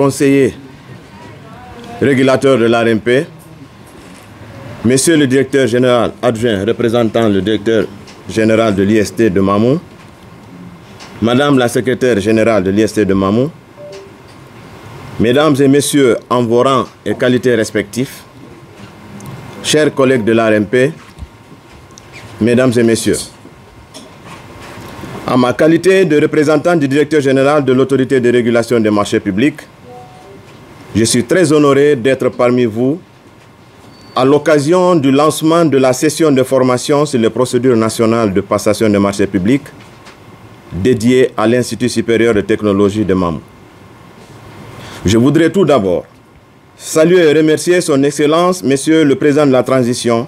conseillers régulateurs de l'ARMP, Monsieur le directeur général adjoint représentant le directeur général de l'IST de Mamou, Madame la secrétaire générale de l'IST de Mamou, Mesdames et Messieurs en vos rangs et qualités respectifs, chers collègues de l'ARMP, Mesdames et Messieurs, en ma qualité de représentant du directeur général de l'autorité de régulation des marchés publics, je suis très honoré d'être parmi vous à l'occasion du lancement de la session de formation sur les procédures nationales de passation des marchés publics dédiée à l'Institut supérieur de technologie de Mamou. Je voudrais tout d'abord saluer et remercier son Excellence, Monsieur le Président de la Transition,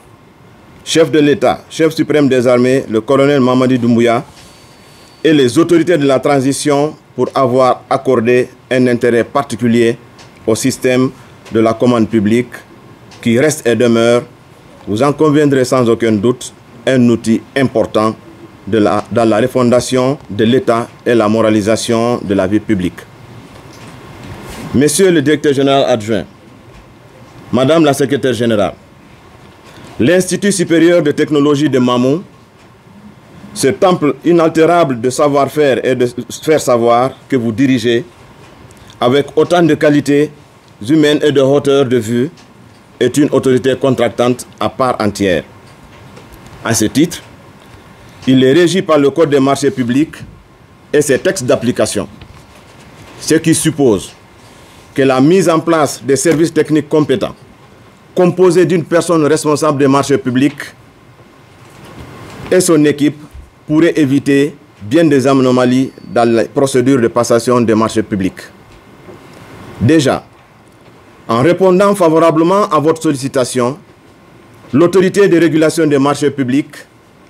chef de l'État, chef suprême des armées, le colonel Mamadi Doumbouya, et les autorités de la transition pour avoir accordé un intérêt particulier au système de la commande publique qui reste et demeure, vous en conviendrez sans aucun doute, un outil important dans la refondation de l'État et la moralisation de la vie publique. Monsieur le directeur général adjoint, Madame la secrétaire générale, l'Institut supérieur de technologie de Mamou, ce temple inaltérable de savoir-faire et de faire savoir que vous dirigez, avec autant de qualités humaines et de hauteur de vue, est une autorité contractante à part entière. À ce titre, il est régi par le Code des marchés publics et ses textes d'application, ce qui suppose que la mise en place des services techniques compétents, composés d'une personne responsable des marchés publics et son équipe, pourrait éviter bien des anomalies dans les procédures de passation des marchés publics. Déjà, en répondant favorablement à votre sollicitation, l'autorité de régulation des marchés publics,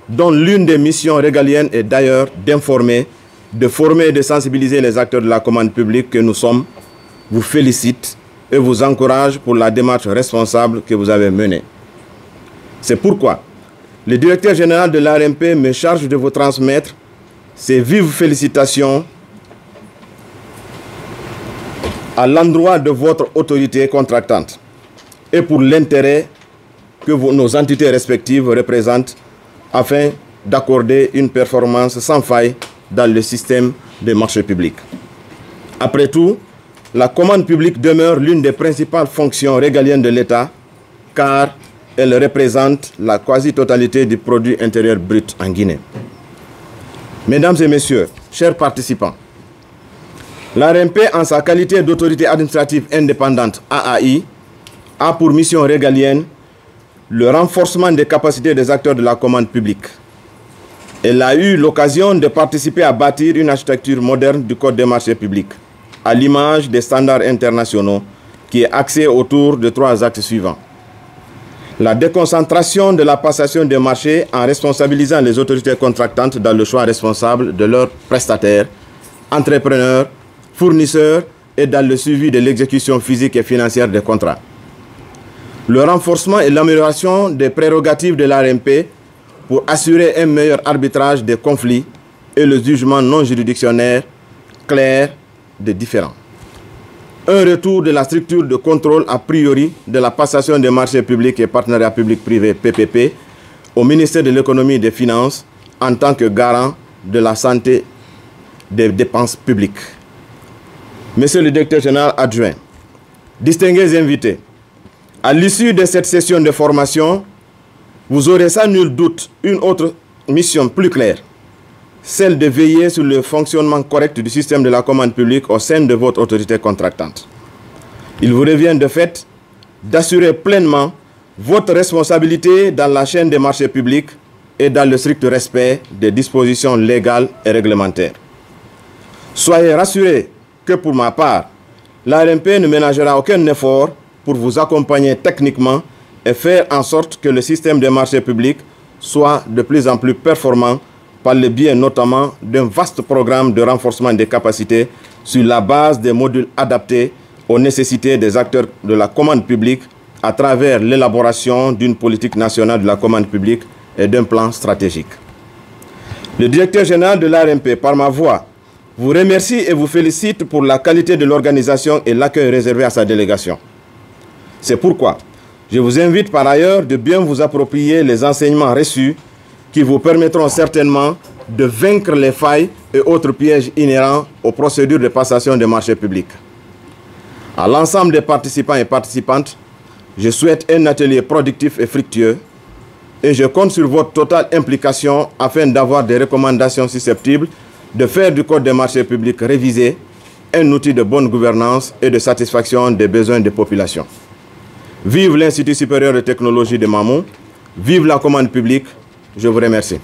dont l'une des missions régaliennes est d'ailleurs d'informer, de former et de sensibiliser les acteurs de la commande publique que nous sommes, vous félicite et vous encourage pour la démarche responsable que vous avez menée. C'est pourquoi le directeur général de l'ARMP me charge de vous transmettre ses vives félicitations à l'endroit de votre autorité contractante et pour l'intérêt que nos entités respectives représentent afin d'accorder une performance sans faille dans le système des marchés publics. Après tout, la commande publique demeure l'une des principales fonctions régaliennes de l'État car elle représente la quasi-totalité du produit intérieur brut en Guinée. Mesdames et messieurs, chers participants, l'ARMP, en sa qualité d'autorité administrative indépendante AAI, a pour mission régalienne le renforcement des capacités des acteurs de la commande publique. Elle a eu l'occasion de participer à bâtir une architecture moderne du Code des marchés publics, à l'image des standards internationaux, qui est axée autour de 3 axes suivants. La déconcentration de la passation des marchés en responsabilisant les autorités contractantes dans le choix responsable de leurs prestataires, entrepreneurs, fournisseurs et dans le suivi de l'exécution physique et financière des contrats. Le renforcement et l'amélioration des prérogatives de l'ARMP pour assurer un meilleur arbitrage des conflits et le jugement non juridictionnaire clair des différends. Un retour de la structure de contrôle a priori de la passation des marchés publics et partenariats publics-privés PPP au ministère de l'économie et des finances en tant que garant de la santé des dépenses publiques. Monsieur le directeur général adjoint, distingués invités, à l'issue de cette session de formation, vous aurez sans nul doute une autre mission plus claire, celle de veiller sur le fonctionnement correct du système de la commande publique au sein de votre autorité contractante. Il vous revient de fait d'assurer pleinement votre responsabilité dans la chaîne des marchés publics et dans le strict respect des dispositions légales et réglementaires. Soyez rassurés que pour ma part, l'ARMP ne ménagera aucun effort pour vous accompagner techniquement et faire en sorte que le système des marchés publics soit de plus en plus performant par le biais notamment d'un vaste programme de renforcement des capacités sur la base des modules adaptés aux nécessités des acteurs de la commande publique à travers l'élaboration d'une politique nationale de la commande publique et d'un plan stratégique. Le directeur général de l'ARMP, par ma voix, vous remercie et vous félicite pour la qualité de l'organisation et l'accueil réservé à sa délégation. C'est pourquoi je vous invite par ailleurs de bien vous approprier les enseignements reçus qui vous permettront certainement de vaincre les failles et autres pièges inhérents aux procédures de passation des marchés publics. À l'ensemble des participants et participantes, je souhaite un atelier productif et fructueux et je compte sur votre totale implication afin d'avoir des recommandations susceptibles de faire du Code des marchés publics révisé un outil de bonne gouvernance et de satisfaction des besoins des populations. Vive l'Institut supérieur de technologie de Mamou, vive la commande publique, je vous remercie.